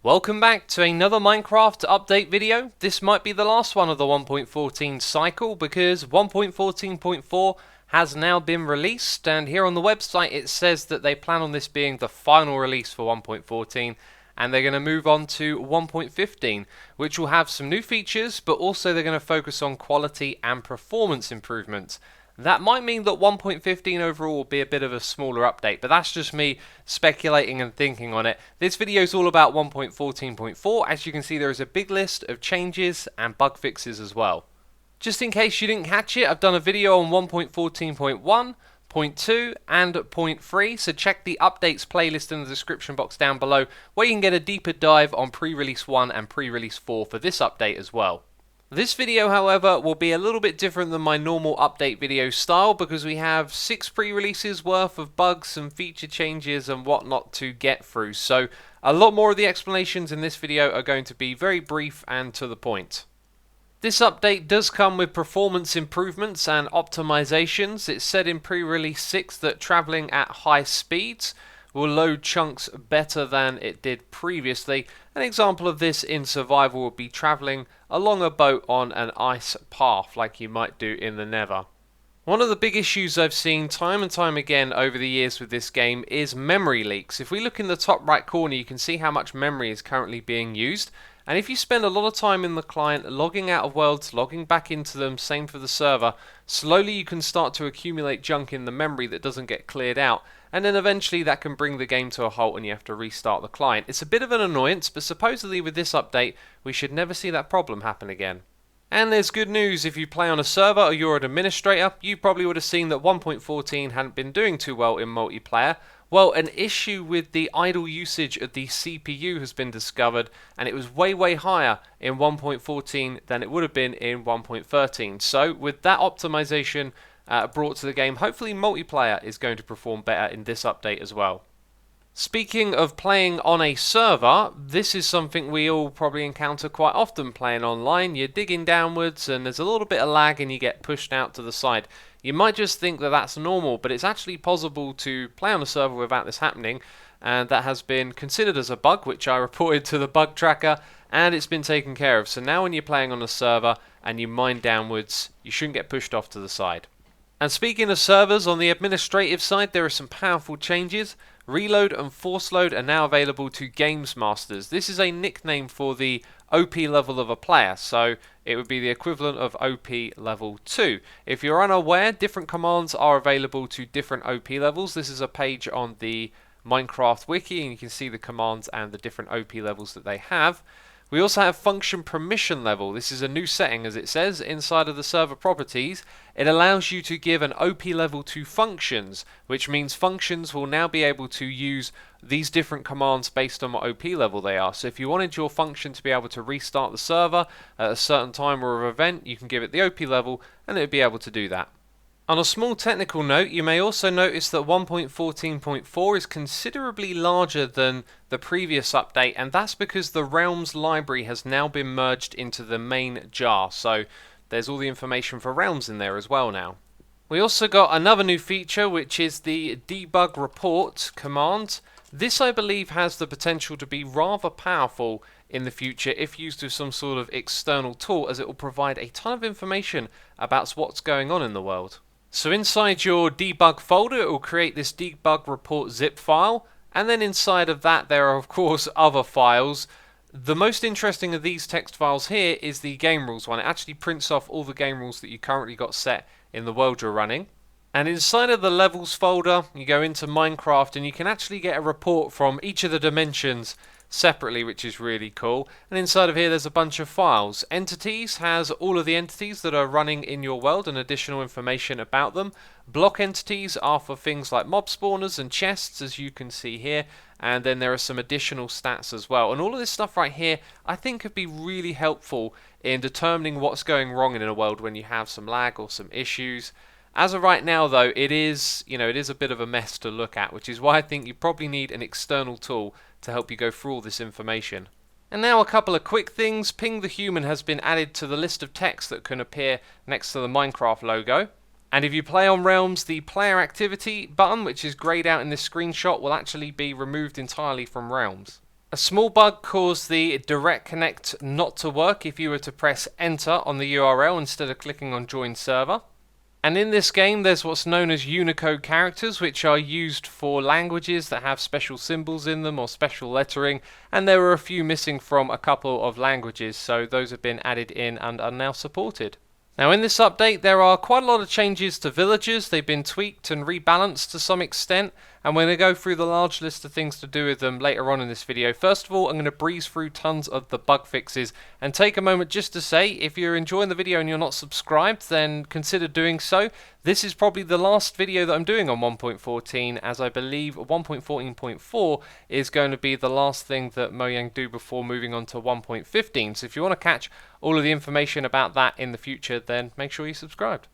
Welcome back to another Minecraft update video. This might be the last one of the 1.14 cycle because 1.14.4 has now been released, and here on the website it says that they plan on this being the final release for 1.14 and they're going to move on to 1.15, which will have some new features, but also they're going to focus on quality and performance improvements. That might mean that 1.15 overall will be a bit of a smaller update, but that's just me speculating and thinking on it. This video is all about 1.14.4. As you can see, there is a big list of changes and bug fixes as well. Just in case you didn't catch it, I've done a video on 1.14.1, 0.2 and 0.3, so check the updates playlist in the description box down below where you can get a deeper dive on pre-release 1 and pre-release 4 for this update as well. This video, however, will be a little bit different than my normal update video style because we have 6 pre-releases worth of bugs and feature changes and whatnot to get through. So a lot more of the explanations in this video are going to be very brief and to the point. This update does come with performance improvements and optimizations. It said in pre-release 6 that traveling at high speeds will load chunks better than it did previously. An example of this in survival would be travelling along a boat on an ice path like you might do in the Nether. One of the big issues I've seen time and time again over the years with this game is memory leaks. If we look in the top right corner, you can see how much memory is currently being used. And if you spend a lot of time in the client logging out of worlds, logging back into them, same for the server, slowly you can start to accumulate junk in the memory that doesn't get cleared out, and then eventually that can bring the game to a halt and you have to restart the client. It's a bit of an annoyance, but supposedly with this update we should never see that problem happen again. And there's good news: if you play on a server or you're an administrator, you probably would have seen that 1.14 hadn't been doing too well in multiplayer. Well, an issue with the idle usage of the CPU has been discovered, and it was way higher in 1.14 than it would have been in 1.13. So with that optimization brought to the game, hopefully multiplayer is going to perform better in this update as well. Speaking of playing on a server, this is something we all probably encounter quite often playing online. You're digging downwards and there's a little bit of lag and you get pushed out to the side. You might just think that that's normal, but it's actually possible to play on a server without this happening, and that has been considered as a bug, which I reported to the bug tracker, and it's been taken care of. So now when you're playing on a server and you mine downwards, you shouldn't get pushed off to the side. And speaking of servers, on the administrative side there are some powerful changes. Reload and force load are now available to Games Masters. This is a nickname for the OP level of a player, so it would be the equivalent of OP level 2. If you're unaware, different commands are available to different OP levels. This is a page on the Minecraft wiki and you can see the commands and the different OP levels that they have. We also have function permission level. This is a new setting, as it says, inside of the server properties. It allows you to give an OP level to functions, which means functions will now be able to use these different commands based on what OP level they are. So if you wanted your function to be able to restart the server at a certain time or event, you can give it the OP level and it would be able to do that. On a small technical note, you may also notice that 1.14.4 is considerably larger than the previous update, and that's because the Realms library has now been merged into the main jar, so there's all the information for Realms in there as well now. We also got another new feature, which is the debug report command. This, I believe, has the potential to be rather powerful in the future if used with some sort of external tool, as it will provide a ton of information about what's going on in the world. So inside your debug folder, it will create this debug report zip file, and then inside of that there are of course other files. The most interesting of these text files here is the game rules one. It actually prints off all the game rules that you currently got set in the world you're running. And inside of the levels folder, you go into Minecraft and you can actually get a report from each of the dimensions separately, which is really cool. And inside of here there's a bunch of files. Entities has all of the entities that are running in your world and additional information about them. Block entities are for things like mob spawners and chests, as you can see here, and then there are some additional stats as well. And all of this stuff right here I think could be really helpful in determining what's going wrong in a world when you have some lag or some issues. As of right now though, it is a bit of a mess to look at, which is why I think you probably need an external tool to help you go through all this information. And now a couple of quick things. Ping the Human has been added to the list of text that can appear next to the Minecraft logo. And if you play on Realms, the player activity button, which is greyed out in this screenshot, will actually be removed entirely from Realms. A small bug caused the direct connect not to work if you were to press enter on the URL instead of clicking on join server. And in this game there's what's known as Unicode Characters, which are used for languages that have special symbols in them or special lettering, and there were a few missing from a couple of languages, so those have been added in and are now supported. Now in this update there are quite a lot of changes to Villagers. They've been tweaked and rebalanced to some extent, and we're going to go through the large list of things to do with them later on in this video. First of all, I'm going to breeze through tons of the bug fixes and take a moment just to say, if you're enjoying the video and you're not subscribed, then consider doing so. This is probably the last video that I'm doing on 1.14, as I believe 1.14.4 is going to be the last thing that Mojang do before moving on to 1.15. So if you want to catch all of the information about that in the future, then make sure you subscribe.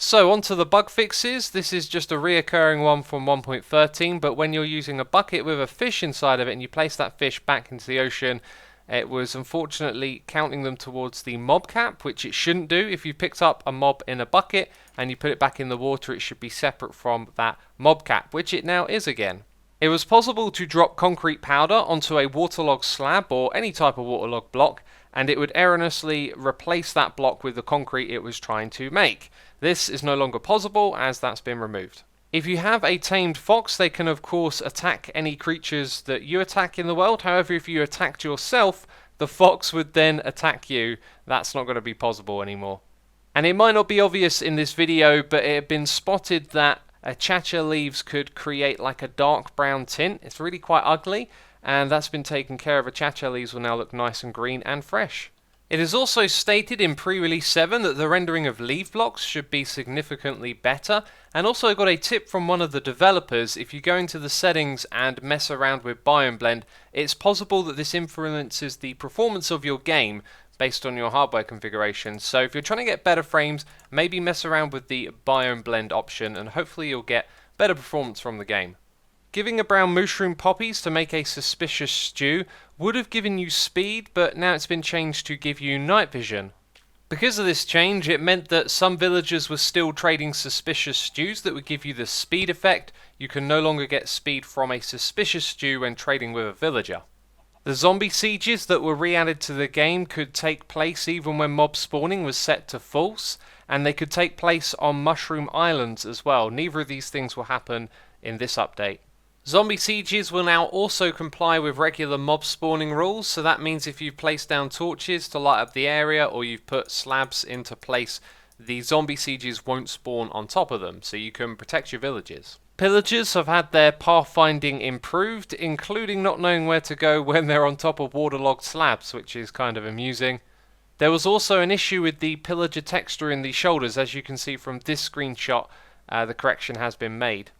So on to the bug fixes. This is just a reoccurring one from 1.13, but when you're using a bucket with a fish inside of it and you place that fish back into the ocean, it was unfortunately counting them towards the mob cap, which it shouldn't do. If you picked up a mob in a bucket and you put it back in the water, it should be separate from that mob cap, which it now is again. It was possible to drop concrete powder onto a waterlogged slab or any type of waterlogged block, and it would erroneously replace that block with the concrete it was trying to make. This is no longer possible, as that's been removed. If you have a tamed fox, they can of course attack any creatures that you attack in the world. However, if you attacked yourself, the fox would then attack you. That's not going to be possible anymore. And it might not be obvious in this video, but it had been spotted that chacha leaves could create like a dark brown tint. It's really quite ugly, and that's been taken care of. Chacha leaves will now look nice and green and fresh. It is also stated in pre-release 7 that the rendering of leaf blocks should be significantly better, and also I got a tip from one of the developers. If you go into the settings and mess around with biome blend, it's possible that this influences the performance of your game based on your hardware configuration. So if you're trying to get better frames, maybe mess around with the biome blend option and hopefully you'll get better performance from the game. Giving a brown mushroom poppies to make a suspicious stew would have given you speed, but now it's been changed to give you night vision. Because of this change, it meant that some villagers were still trading suspicious stews that would give you the speed effect. You can no longer get speed from a suspicious stew when trading with a villager. The zombie sieges that were re-added to the game could take place even when mob spawning was set to false, and they could take place on mushroom islands as well. Neither of these things will happen in this update. Zombie sieges will now also comply with regular mob spawning rules, so that means if you've placed down torches to light up the area or you've put slabs into place, the zombie sieges won't spawn on top of them, so you can protect your villages. Pillagers have had their pathfinding improved, including not knowing where to go when they're on top of waterlogged slabs, which is kind of amusing. There was also an issue with the pillager texture in the shoulders. As you can see from this screenshot, the correction has been made.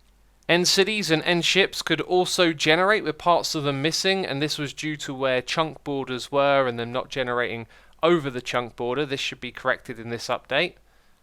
End cities and end ships could also generate with parts of them missing, and this was due to where chunk borders were and them not generating over the chunk border. This should be corrected in this update.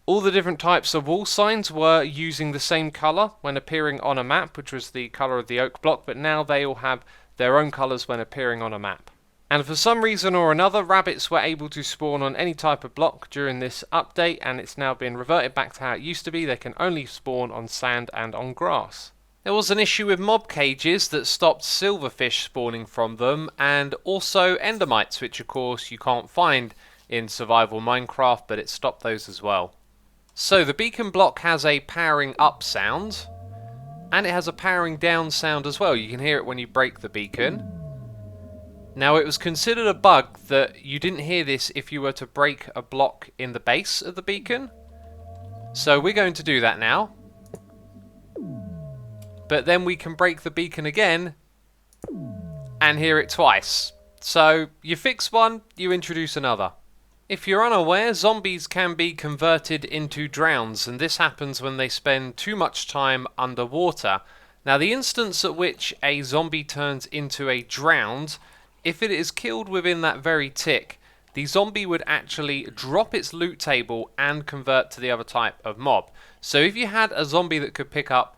All the different types of wall signs were using the same colour when appearing on a map, which was the colour of the oak block, but now they all have their own colours when appearing on a map. And for some reason or another, rabbits were able to spawn on any type of block during this update, and it's now been reverted back to how it used to be. They can only spawn on sand and on grass. There was an issue with mob cages that stopped silverfish spawning from them, and also endermites, which of course you can't find in survival Minecraft, but it stopped those as well. So the beacon block has a powering up sound, and it has a powering down sound as well. You can hear it when you break the beacon. Now it was considered a bug that you didn't hear this if you were to break a block in the base of the beacon. So we're going to do that now. But then we can break the beacon again and hear it twice. So you fix one, you introduce another. If you're unaware, zombies can be converted into drowns, and this happens when they spend too much time underwater. Now the instance at which a zombie turns into a drowned, if it is killed within that very tick, the zombie would actually drop its loot table and convert to the other type of mob. So if you had a zombie that could pick up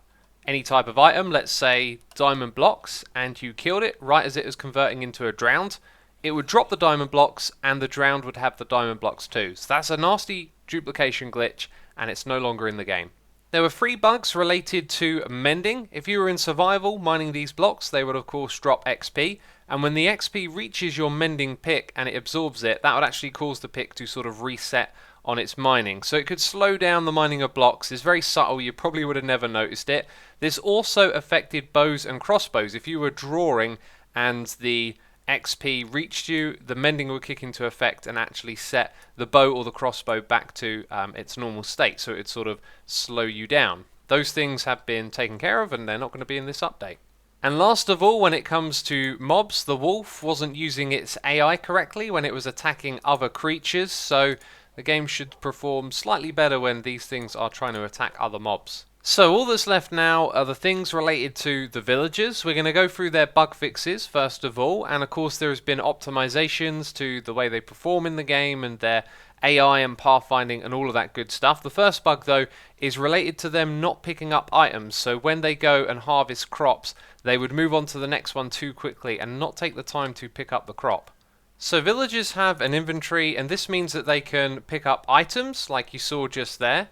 any type of item, let's say diamond blocks, and you killed it right as it was converting into a drowned, it would drop the diamond blocks and the drowned would have the diamond blocks too. So that's a nasty duplication glitch, and it's no longer in the game. There were 3 bugs related to mending. If you were in survival mining these blocks, they would of course drop XP, and when the XP reaches your mending pick and it absorbs it, that would actually cause the pick to sort of reset on its mining. So it could slow down the mining of blocks. It's very subtle, you probably would have never noticed it. This also affected bows and crossbows. If you were drawing and the XP reached you, the mending would kick into effect and actually set the bow or the crossbow back to its normal state, so it would sort of slow you down. Those things have been taken care of and they're not going to be in this update. And last of all, when it comes to mobs, the wolf wasn't using its AI correctly when it was attacking other creatures, so the game should perform slightly better when these things are trying to attack other mobs. So all that's left now are the things related to the villagers. We're going to go through their bug fixes first of all, and of course there has been optimizations to the way they perform in the game and their AI and pathfinding and all of that good stuff. The first bug though is related to them not picking up items, so when they go and harvest crops they would move on to the next one too quickly and not take the time to pick up the crop. So villagers have an inventory, and this means that they can pick up items like you saw just there.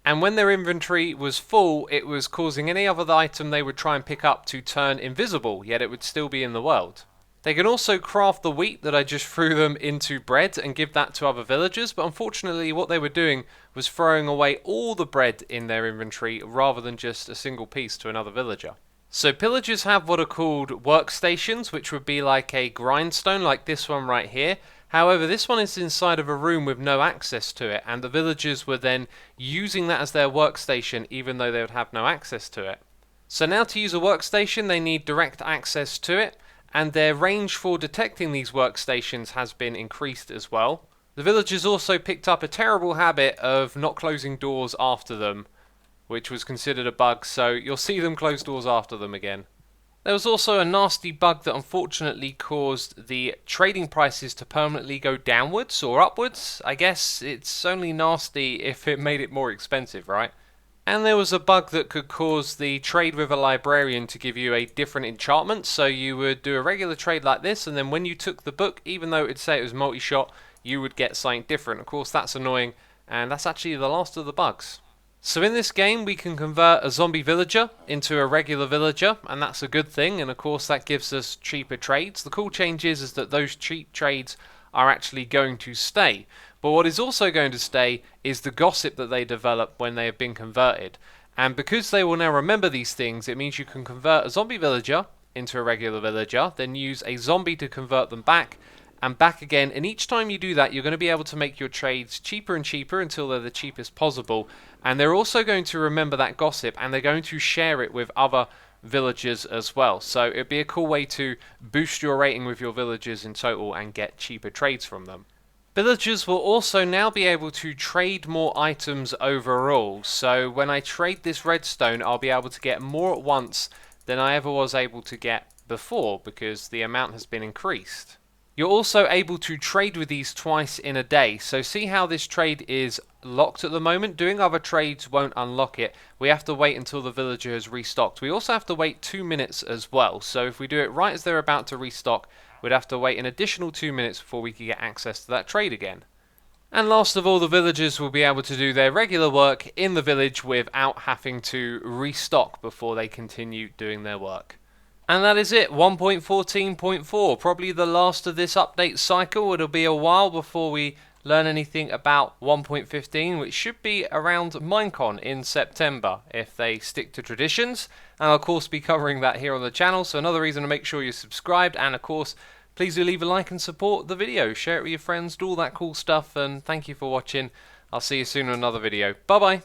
And when their inventory was full, it was causing any other item they would try and pick up to turn invisible, yet it would still be in the world. They can also craft the wheat that I just threw them into bread and give that to other villagers, but unfortunately what they were doing was throwing away all the bread in their inventory rather than just a single piece to another villager. So pillagers have what are called workstations, which would be like a grindstone like this one right here. However, this one is inside of a room with no access to it, and the villagers were then using that as their workstation even though they would have no access to it. So now to use a workstation they need direct access to it, and their range for detecting these workstations has been increased as well. The villagers also picked up a terrible habit of not closing doors after them, which was considered a bug, so you'll see them close doors after them again. There was also a nasty bug that unfortunately caused the trading prices to permanently go downwards or upwards. I guess it's only nasty if it made it more expensive, right? And there was a bug that could cause the trade with a librarian to give you a different enchantment, so you would do a regular trade like this, and then when you took the book, even though it would say it was multi-shot, you would get something different. Of course that's annoying, and that's actually the last of the bugs. So in this game we can convert a zombie villager into a regular villager, and that's a good thing, and of course that gives us cheaper trades. The cool change is that those cheap trades are actually going to stay, but what is also going to stay is the gossip that they develop when they have been converted. And because they will now remember these things, it means you can convert a zombie villager into a regular villager, then use a zombie to convert them back and back again, and each time you do that you're going to be able to make your trades cheaper and cheaper until they're the cheapest possible. And they're also going to remember that gossip, and they're going to share it with other villagers as well, so it'd be a cool way to boost your rating with your villagers in total and get cheaper trades from them. Villagers will also now be able to trade more items overall, so when I trade this redstone I'll be able to get more at once than I ever was able to get before because the amount has been increased. You're also able to trade with these twice in a day, so see how this trade is locked at the moment? Doing other trades won't unlock it. We have to wait until the villager has restocked. We also have to wait 2 minutes as well, so if we do it right as they're about to restock, we'd have to wait an additional 2 minutes before we could get access to that trade again. And last of all, the villagers will be able to do their regular work in the village without having to restock before they continue doing their work. And that is it, 1.14.4, probably the last of this update cycle. It'll be a while before we learn anything about 1.15, which should be around Minecon in September, if they stick to traditions. And I'll of course be covering that here on the channel, so another reason to make sure you're subscribed, and of course, please do leave a like and support the video, share it with your friends, do all that cool stuff, and thank you for watching. I'll see you soon in another video. Bye bye!